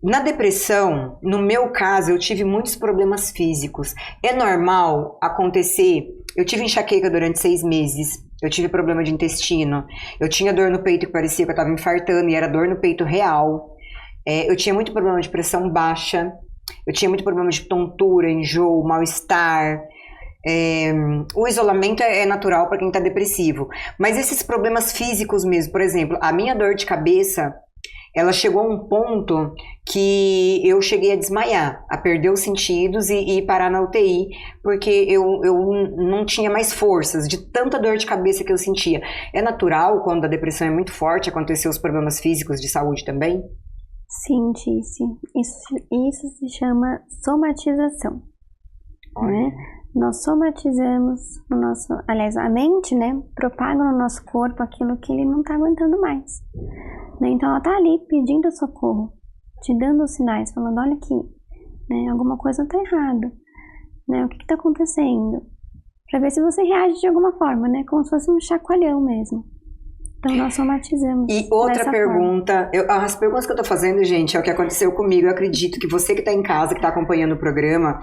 na depressão, no meu caso, eu tive muitos problemas físicos. É normal acontecer... Eu tive enxaqueca durante 6 meses. Eu tive problema de intestino. Eu tinha dor no peito que parecia que eu estava infartando e era dor no peito real. Eu tinha muito problema de pressão baixa. Eu tinha muito problema de tontura, enjoo, mal-estar. O isolamento é natural para quem está depressivo. Mas esses problemas físicos mesmo, por exemplo, a minha dor de cabeça, ela chegou a um ponto que eu cheguei a desmaiar, a perder os sentidos e parar na UTI, porque eu não tinha mais forças de tanta dor de cabeça que eu sentia. É natural, quando a depressão é muito forte, acontecer os problemas físicos de saúde também? Sim, Tice. Isso se chama somatização. Né? Nós somatizamos aliás, a mente, né, propaga no nosso corpo aquilo que ele não está aguentando mais. Né? Então ela está ali pedindo socorro, te dando os sinais, falando, olha aqui, né, alguma coisa está errada. Né? O que está acontecendo? Para ver se você reage de alguma forma, né? Como se fosse um chacoalhão mesmo. Então nós somatizamos. E outra pergunta, as perguntas que eu tô fazendo, gente, é o que aconteceu comigo. Eu acredito que você que tá em casa, que tá acompanhando o programa,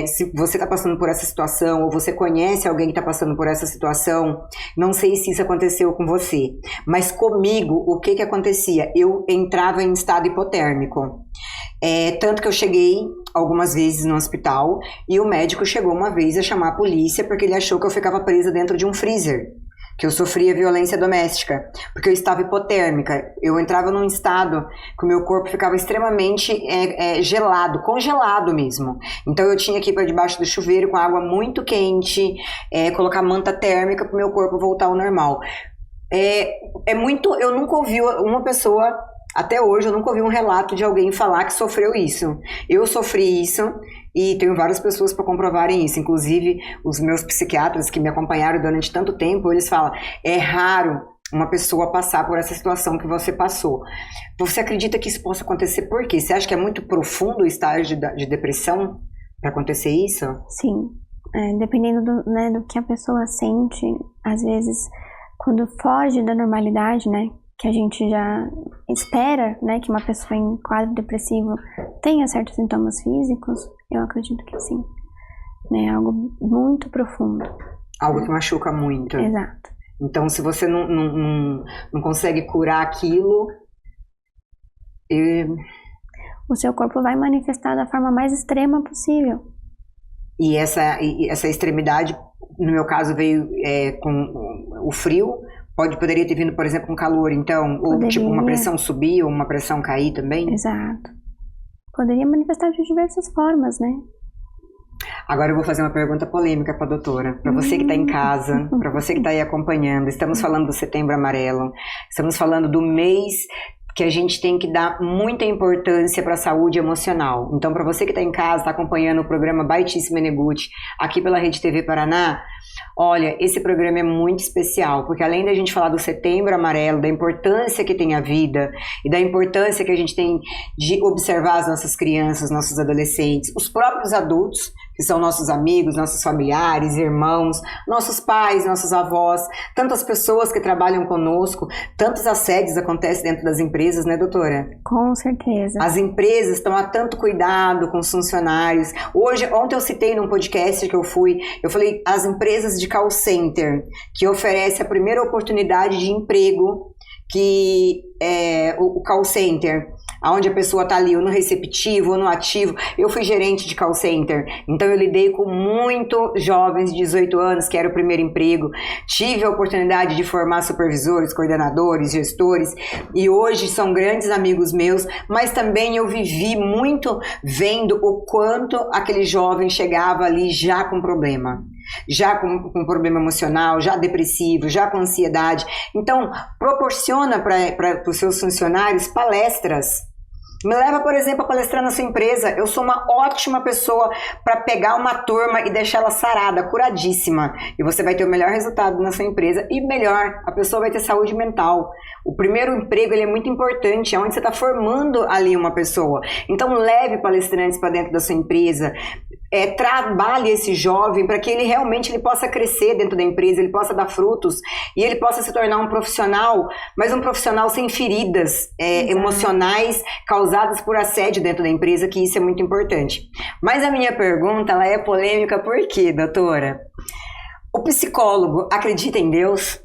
se você tá passando por essa situação, ou você conhece alguém que tá passando por essa situação, não sei se isso aconteceu com você, mas comigo, o que acontecia? Eu entrava em estado hipotérmico. Tanto que eu cheguei algumas vezes no hospital e o médico chegou uma vez a chamar a polícia porque ele achou que eu ficava presa dentro de um freezer, que eu sofria violência doméstica, porque eu estava hipotérmica. Eu entrava num estado que o meu corpo ficava extremamente gelado, congelado mesmo. Então eu tinha que ir para debaixo do chuveiro com água muito quente, colocar manta térmica para o meu corpo voltar ao normal. Eu nunca ouvi uma pessoa, até hoje, eu nunca ouvi um relato de alguém falar que sofreu isso. Eu sofri isso e tenho várias pessoas para comprovarem isso. Inclusive, os meus psiquiatras que me acompanharam durante tanto tempo, eles falam, é raro uma pessoa passar por essa situação que você passou. Você acredita que isso possa acontecer por quê? Você acha que é muito profundo o estágio de depressão para acontecer isso? Sim. Dependendo do que a pessoa sente, às vezes, quando foge da normalidade, né? Que a gente já espera, né, que uma pessoa em quadro depressivo tenha certos sintomas físicos, eu acredito que sim. É algo muito profundo. Algo que machuca muito. Exato. Então, se você não consegue curar aquilo... O seu corpo vai manifestar da forma mais extrema possível. E essa extremidade, no meu caso, veio com o frio... Poderia ter vindo, por exemplo, com calor, então, ou tipo uma pressão subir ou uma pressão cair também? Exato. Poderia manifestar de diversas formas, né? Agora eu vou fazer uma pergunta polêmica para a doutora, para você que está em casa, para você que está aí acompanhando. Estamos falando do Setembro Amarelo, estamos falando do mês que a gente tem que dar muita importância para a saúde emocional. Então, para você que está em casa, está acompanhando o programa Baitice Meneguti, aqui pela Rede TV Paraná, olha, esse programa é muito especial, porque além da gente falar do Setembro Amarelo, da importância que tem a vida e da importância que a gente tem de observar as nossas crianças, nossos adolescentes, os próprios adultos, que são nossos amigos, nossos familiares, irmãos, nossos pais, nossos avós, tantas pessoas que trabalham conosco, tantos assédios acontecem dentro das empresas, né, doutora? Com certeza. As empresas estão a tanto cuidado com os funcionários. Ontem eu citei num podcast que eu falei as empresas de call center, que oferece a primeira oportunidade de emprego, que é o call center, onde a pessoa está ali ou no receptivo ou no ativo. Eu fui gerente de call center, então eu lidei com muito jovens de 18 anos, que era o primeiro emprego. Tive a oportunidade de formar supervisores, coordenadores, gestores, e hoje são grandes amigos meus, mas também eu vivi muito vendo o quanto aquele jovem chegava ali já com problema. Já com problema emocional, já depressivo, já com ansiedade. Então, proporciona para os seus funcionários palestras. Me leva, por exemplo, a palestrar na sua empresa. Eu sou uma ótima pessoa para pegar uma turma e deixar ela sarada, curadíssima. E você vai ter o melhor resultado na sua empresa e melhor, a pessoa vai ter saúde mental. O primeiro emprego ele é muito importante, é onde você está formando ali uma pessoa. Então leve palestrantes para dentro da sua empresa. Trabalhe esse jovem para que ele realmente possa crescer dentro da empresa, ele possa dar frutos e ele possa se tornar um profissional, mas um profissional sem feridas emocionais causadas por assédio dentro da empresa, que isso é muito importante. Mas a minha pergunta, ela é polêmica por quê, doutora? O psicólogo acredita em Deus?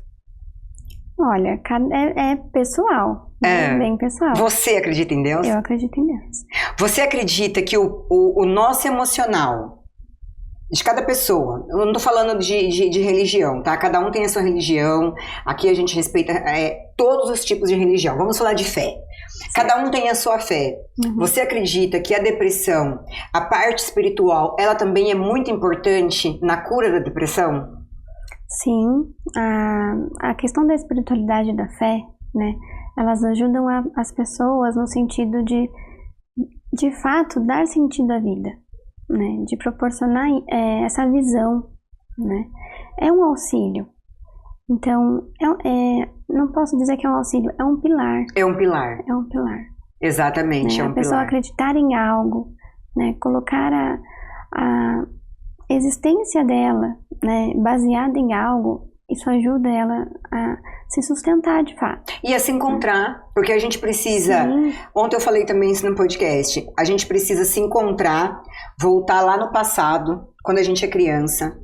Olha, é pessoal, é bem pessoal. Você acredita em Deus? Eu acredito em Deus. Você acredita que o nosso emocional, de cada pessoa, eu não estou falando de religião, tá? Cada um tem a sua religião, aqui a gente respeita todos os tipos de religião, vamos falar de fé. Cada um tem a sua fé. Uhum. Você acredita que a depressão, a parte espiritual, ela também é muito importante na cura da depressão? Sim, a questão da espiritualidade e da fé, né, elas ajudam as pessoas no sentido de fato, dar sentido à vida, né, de proporcionar essa visão, né, é um auxílio. Então, não posso dizer que é um auxílio, é um pilar. É um pilar. É um pilar. Exatamente, né, é um pilar. A pessoa acreditar em algo, né, colocar a existência dela, né, baseada em algo, isso ajuda ela a se sustentar de fato. E a se encontrar, porque a gente precisa... Sim. Ontem eu falei também isso no podcast, a gente precisa se encontrar, voltar lá no passado, quando a gente é criança,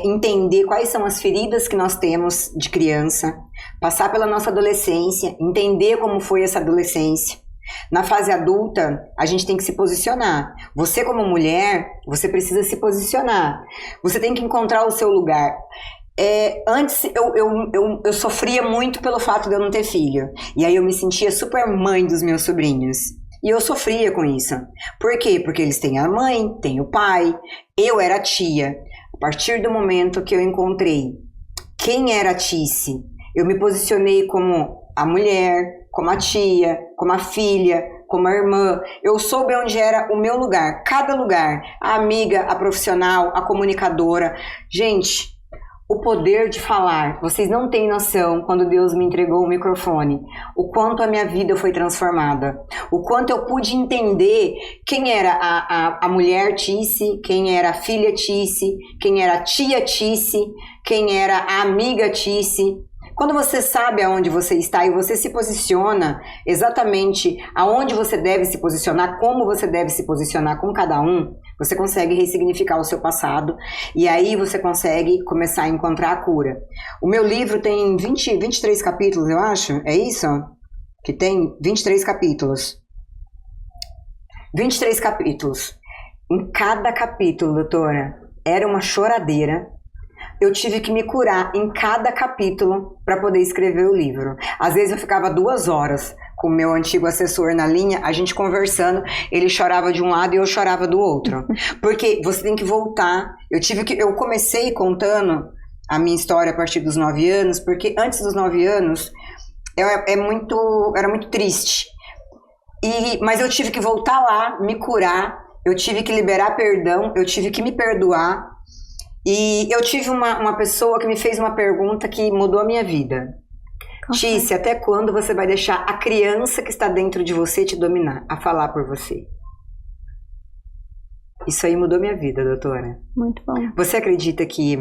entender quais são as feridas que nós temos de criança, passar pela nossa adolescência, entender como foi essa adolescência, Na fase adulta, a gente tem que se posicionar. Você, como mulher, você precisa se posicionar. Você tem que encontrar o seu lugar. Antes, eu sofria muito pelo fato de eu não ter filho. E aí eu me sentia super mãe dos meus sobrinhos. E eu sofria com isso. Por quê? Porque eles têm a mãe, têm o pai. Eu era a tia. A partir do momento que eu encontrei quem era a Tice, eu me posicionei como a mulher, como a tia, como a filha, como a irmã. Eu soube onde era o meu lugar, cada lugar. A amiga, a profissional, a comunicadora. Gente, o poder de falar. Vocês não têm noção, quando Deus me entregou o microfone, o quanto a minha vida foi transformada. O quanto eu pude entender quem era a mulher Tice, quem era a filha Tice, quem era a tia Tice, quem era a amiga Tice. Quando você sabe aonde você está e você se posiciona exatamente aonde você deve se posicionar, como você deve se posicionar com cada um, você consegue ressignificar o seu passado e aí você consegue começar a encontrar a cura. O meu livro tem 23 capítulos, eu acho, é isso? Que tem 23 capítulos. 23 capítulos. Em cada capítulo, doutora, era uma choradeira. Eu tive que me curar em cada capítulo para poder escrever o livro. Às vezes eu ficava 2 horas com o meu antigo assessor na linha, a gente conversando, ele chorava de um lado e eu chorava do outro. Porque você tem que voltar. Eu comecei contando a minha história a partir dos 9 anos, porque antes dos 9 anos era muito triste. Mas eu tive que voltar lá, me curar, eu tive que liberar perdão, eu tive que me perdoar. E eu tive uma pessoa que me fez uma pergunta que mudou a minha vida. Tice, até quando você vai deixar a criança que está dentro de você te dominar, a falar por você? Isso aí mudou minha vida, doutora. Muito bom. Você acredita que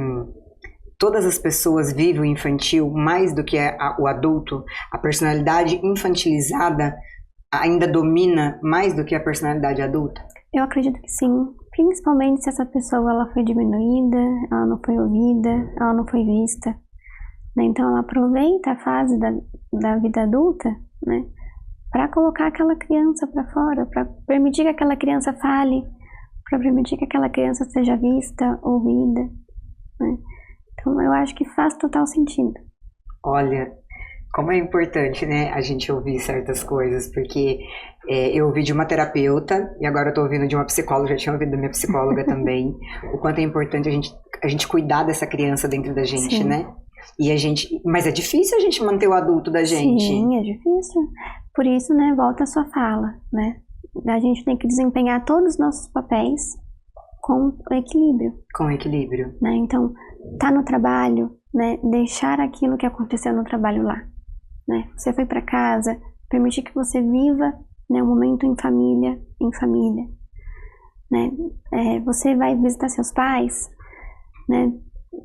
todas as pessoas vivem o infantil mais do que o adulto? A personalidade infantilizada ainda domina mais do que a personalidade adulta? Eu acredito que sim. Principalmente se essa pessoa ela foi diminuída, ela não foi ouvida, ela não foi vista. Né? Então ela aproveita a fase da vida adulta, né, para colocar aquela criança para fora, para permitir que aquela criança fale, para permitir que aquela criança seja vista, ouvida. Né? Então eu acho que faz total sentido. Olha, como é importante, né, a gente ouvir certas coisas, porque eu ouvi de uma terapeuta e agora eu tô ouvindo de uma psicóloga, já tinha ouvido da minha psicóloga também, o quanto é importante a gente cuidar dessa criança dentro da gente, sim, né? Mas é difícil a gente manter o adulto da gente. Sim, é difícil. Por isso, né, volta a sua fala, né? A gente tem que desempenhar todos os nossos papéis com equilíbrio. Com equilíbrio. Né? Então, tá no trabalho, né, deixar aquilo que aconteceu no trabalho lá. Né? Você foi para casa, permitir que você viva, né, um momento em família, né? Você vai visitar seus pais, né?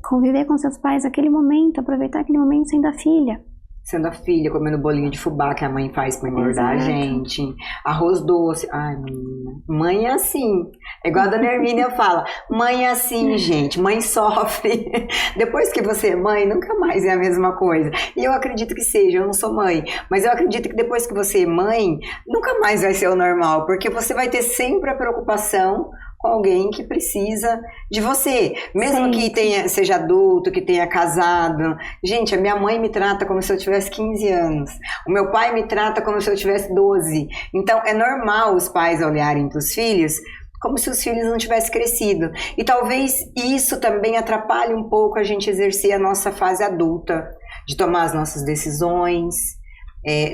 Conviver com seus pais aquele momento, aproveitar aquele momento sendo a filha. Sendo a filha, comendo bolinho de fubá que a mãe faz pra engordar a gente. Arroz doce. Ai, menina. Mãe é assim. É igual a dona Hermínia fala. Mãe é assim, gente. Mãe sofre. Depois que você é mãe, nunca mais é a mesma coisa. E eu acredito que seja. Eu não sou mãe. Mas eu acredito que depois que você é mãe, nunca mais vai ser o normal. Porque você vai ter sempre a preocupação com alguém que precisa de você. Mesmo que seja adulto, que tenha casado. Gente, a minha mãe me trata como se eu tivesse 15 anos. O meu pai me trata como se eu tivesse 12. Então, é normal os pais olharem para os filhos como se os filhos não tivessem crescido. E talvez isso também atrapalhe um pouco a gente exercer a nossa fase adulta, de tomar as nossas decisões,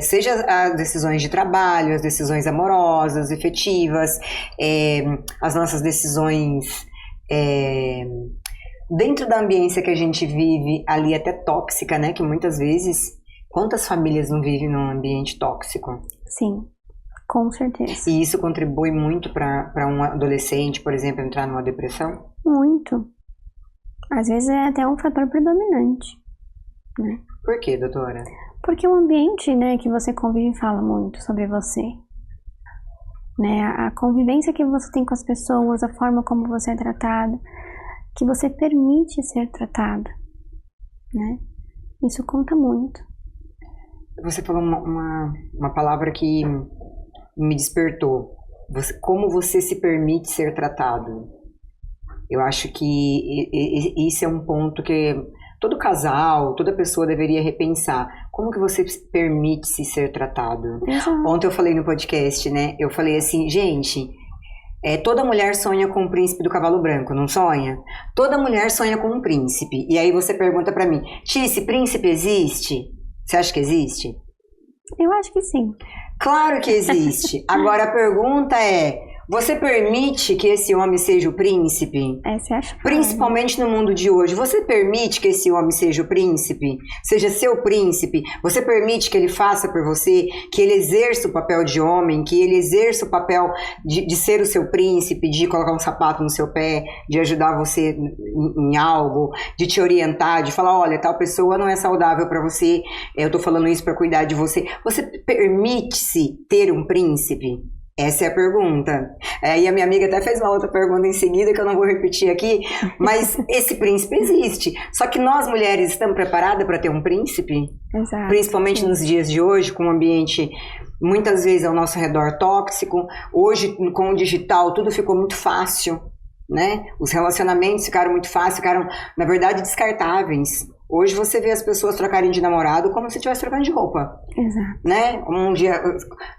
seja as decisões de trabalho, as decisões amorosas, efetivas, as nossas decisões dentro da ambiência que a gente vive, ali até tóxica, né? Que muitas vezes, quantas famílias não vivem num ambiente tóxico? Sim, com certeza. E isso contribui muito para um adolescente, por exemplo, entrar numa depressão? Muito. Às vezes é até um fator predominante, né? Por quê, doutora? Porque o ambiente, né, que você convive fala muito sobre você. Né? A convivência que você tem com as pessoas, a forma como você é tratado, que você permite ser tratado. Né? Isso conta muito. Você falou uma palavra que me despertou. Como você se permite ser tratado? Eu acho que isso é um ponto que todo casal, toda pessoa deveria repensar. Como que você permite-se ser tratado? Ontem eu falei no podcast, né? Eu falei assim, gente, toda mulher sonha com o príncipe do cavalo branco, não sonha? Toda mulher sonha com um príncipe. E aí você pergunta pra mim, Ti, esse príncipe existe? Você acha que existe? Eu acho que sim. Claro que existe. Agora a pergunta é, você permite que esse homem seja o príncipe? Você acha? Principalmente no mundo de hoje. Você permite que esse homem seja o príncipe? Seja seu príncipe? Você permite que ele faça por você? Que ele exerça o papel de homem? Que ele exerça o papel de ser o seu príncipe? De colocar um sapato no seu pé? De ajudar você em algo? De te orientar? De falar, olha, tal pessoa não é saudável para você. Eu tô falando isso para cuidar de você. Você permite-se ter um príncipe? Essa é a pergunta. E a minha amiga até fez uma outra pergunta em seguida, que eu não vou repetir aqui, mas esse príncipe existe. Só que nós, mulheres, estamos preparadas para ter um príncipe? Exato. Principalmente nos dias de hoje, com um ambiente, muitas vezes, ao nosso redor tóxico. Hoje, com o digital, tudo ficou muito fácil, né? Os relacionamentos ficaram muito fáceis, ficaram, na verdade, descartáveis. Hoje você vê as pessoas trocarem de namorado como se estivesse trocando de roupa. Exato. Né? Um dia,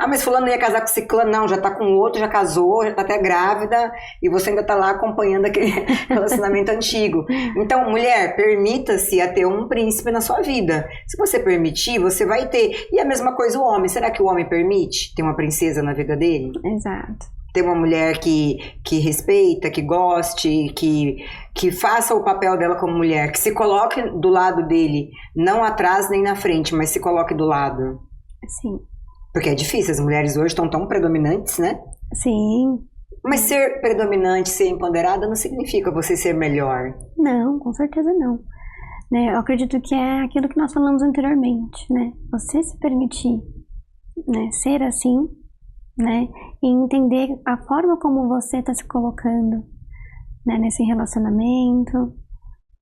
mas fulano ia casar com ciclano, não, já tá com outro, já casou, já tá até grávida, e você ainda tá lá acompanhando aquele relacionamento antigo. Então, mulher, permita-se a ter um príncipe na sua vida. Se você permitir, você vai ter. E a mesma coisa o homem. Será que o homem permite ter uma princesa na vida dele? Exato. Ter uma mulher que respeita, que goste, que faça o papel dela como mulher, que se coloque do lado dele, não atrás nem na frente, mas se coloque do lado. Sim. Porque é difícil, as mulheres hoje estão tão predominantes, né? Sim. Mas ser predominante, ser empoderada, não significa você ser melhor. Não, com certeza não. Né, eu acredito que é aquilo que nós falamos anteriormente, né? Você se permitir, né, ser assim, né, e entender a forma como você está se colocando, né, nesse relacionamento,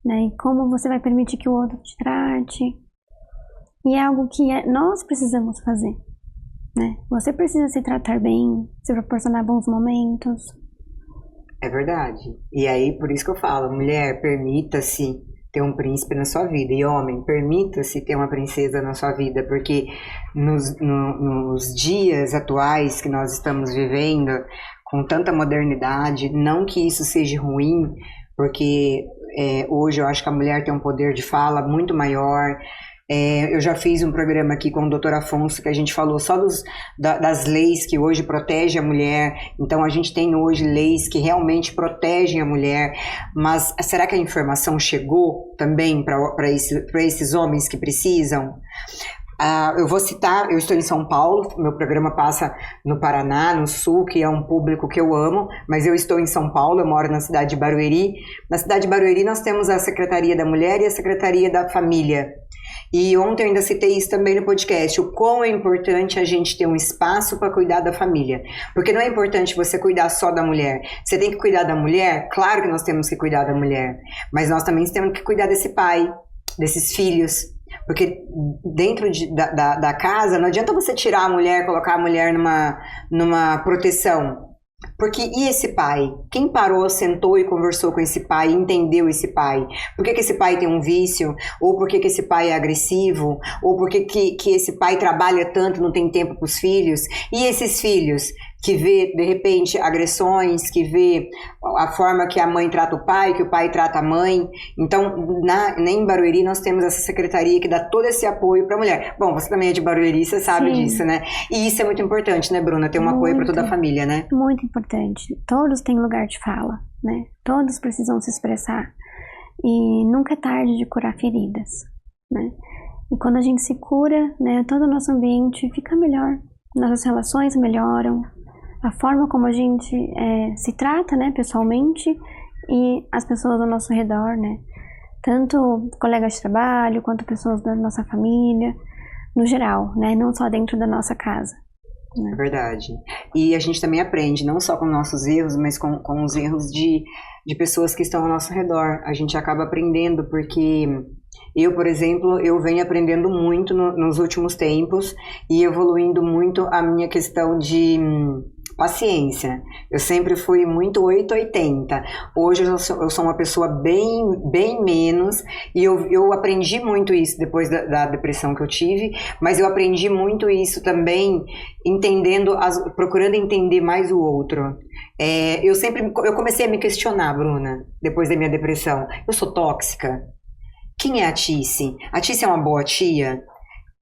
né, e como você vai permitir que o outro te trate. E é algo que nós precisamos fazer, né? Você precisa se tratar bem, se proporcionar bons momentos. É verdade. E aí, por isso que eu falo, mulher, permita-se ter um príncipe na sua vida. E homem, permita-se ter uma princesa na sua vida, porque nos dias atuais que nós estamos vivendo, com tanta modernidade, não que isso seja ruim, porque hoje eu acho que a mulher tem um poder de fala muito maior. Eu já fiz um programa aqui com o Dr. Afonso que a gente falou só das leis que hoje protegem a mulher. Então a gente tem hoje leis que realmente protegem a mulher, mas será que a informação chegou também para esses homens que precisam? Eu vou citar, eu estou em São Paulo, meu programa passa no Paraná, no Sul, que é um público que eu amo, mas eu estou em São Paulo, eu moro na cidade de Barueri. Na cidade de Barueri nós temos a Secretaria da Mulher e a Secretaria da Família. E ontem eu ainda citei isso também no podcast, o quão é importante a gente ter um espaço para cuidar da família. Porque não é importante você cuidar só da mulher. Você tem que cuidar da mulher, claro que nós temos que cuidar da mulher, mas nós também temos que cuidar desse pai, desses filhos. Porque dentro da casa não adianta você tirar a mulher, colocar a mulher numa proteção. Porque e esse pai? Quem parou, sentou e conversou com esse pai, entendeu esse pai? Por que esse pai tem um vício? Ou por que esse pai é agressivo? Ou por que esse pai trabalha tanto, não tem tempo para os filhos? E esses filhos que vê, de repente, agressões, que vê a forma que a mãe trata o pai, que o pai trata a mãe. Então, em Barueri, nós temos essa secretaria que dá todo esse apoio para a mulher. Bom, você também é de Barueri, você sabe disso, né? E isso é muito importante, né, Bruna? Ter um apoio para toda a família, né? Muito importante. Todos têm lugar de fala, né? Todos precisam se expressar. E nunca é tarde de curar feridas, né? E quando a gente se cura, né, todo o nosso ambiente fica melhor. Nossas relações melhoram. A forma como a gente se trata, né, pessoalmente, e as pessoas ao nosso redor, né, tanto colegas de trabalho, quanto pessoas da nossa família, no geral, né, não só dentro da nossa casa. Né. É verdade. E a gente também aprende, não só com nossos erros, mas com os erros de pessoas que estão ao nosso redor. A gente acaba aprendendo, porque Eu, por exemplo, eu venho aprendendo muito nos últimos tempos e evoluindo muito a minha questão de paciência. Eu sempre fui muito 880. Hoje eu sou uma pessoa bem menos, e eu aprendi muito isso depois da depressão que eu tive, mas eu aprendi muito isso também procurando entender mais o outro. Eu comecei a me questionar, Bruna, depois da minha depressão. Eu sou tóxica? Quem é a Tice? A Tice é uma boa tia?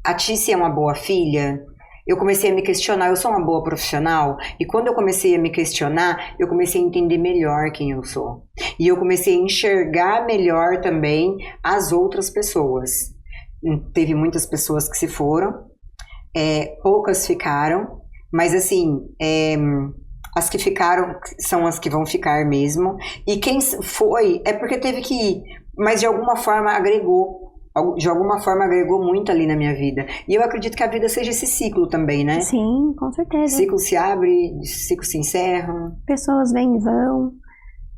A Tice é uma boa filha? Eu comecei a me questionar, eu sou uma boa profissional? E quando eu comecei a me questionar, eu comecei a entender melhor quem eu sou. E eu comecei a enxergar melhor também as outras pessoas. Teve muitas pessoas que se foram, poucas ficaram, mas assim, as que ficaram são as que vão ficar mesmo. E quem foi, é porque teve que ir, mas de alguma forma agregou muito ali na minha vida. E eu acredito que a vida seja esse ciclo também, né? Sim, com certeza. Ciclo se abre, ciclo se encerra. Pessoas vêm e vão,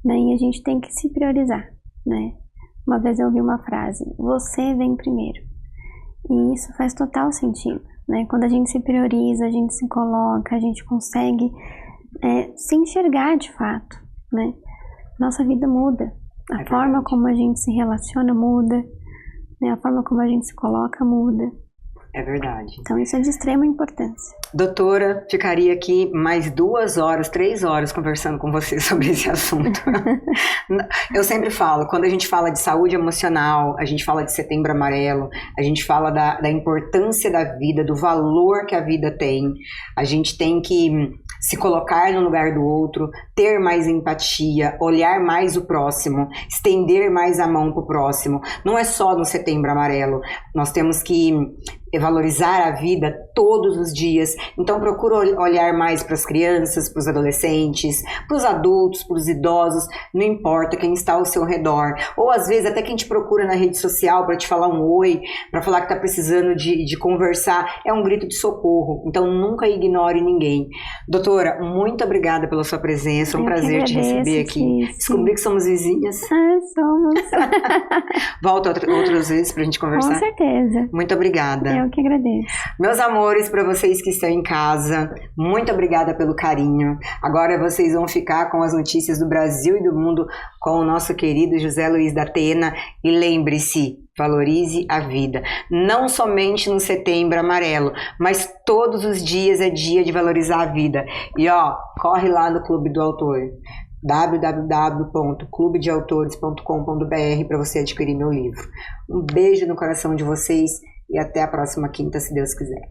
né? E a gente tem que se priorizar, né? Uma vez eu ouvi uma frase: você vem primeiro. E isso faz total sentido, né? Quando a gente se prioriza, a gente se coloca, a gente consegue se enxergar de fato, né? Nossa vida muda. A forma como a gente se relaciona muda. A forma como a gente se coloca muda. É verdade. Então isso é de extrema importância. Doutora, ficaria aqui mais 2 horas, 3 horas conversando com você sobre esse assunto. Eu sempre falo, quando a gente fala de saúde emocional, a gente fala de Setembro Amarelo, a gente fala da importância da vida, do valor que a vida tem. A gente tem que se colocar no lugar do outro, ter mais empatia, olhar mais o próximo, estender mais a mão para o próximo. Não é só no Setembro Amarelo. Nós temos que valorizar a vida todos os dias. Então procura olhar mais para as crianças, para os adolescentes, para os adultos, para os idosos, não importa quem está ao seu redor. Ou às vezes até quem te procura na rede social para te falar um oi, para falar que está precisando de conversar, é um grito de socorro. Então nunca ignore ninguém. Doutora, muito obrigada pela sua presença, um prazer te receber aqui. Descobri que somos vizinhas. Somos. Volta outras vezes para a gente conversar? Com certeza. Muito obrigada. Eu que agradeço. Meus amores, para vocês que estão em casa, muito obrigada pelo carinho. Agora vocês vão ficar com as notícias do Brasil e do mundo com o nosso querido José Luiz da Atena. E lembre-se, valorize a vida. Não somente no Setembro Amarelo, mas todos os dias é dia de valorizar a vida. E corre lá no Clube do Autor. www.clubedeautores.com.br para você adquirir meu livro. Um beijo no coração de vocês e até a próxima quinta, se Deus quiser.